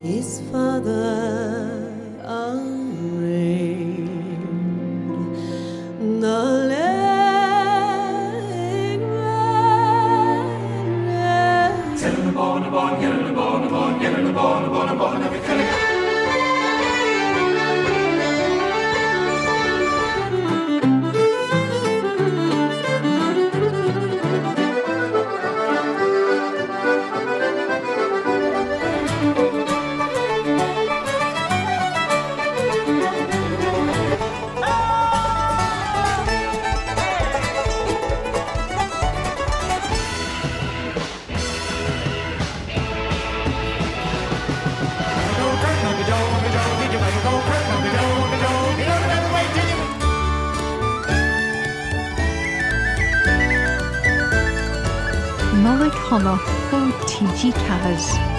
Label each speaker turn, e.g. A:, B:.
A: His father arraigned the leg ran. Tell him the born, get him the born, get him the born, every killing.
B: Mullig honno go TG Cahas.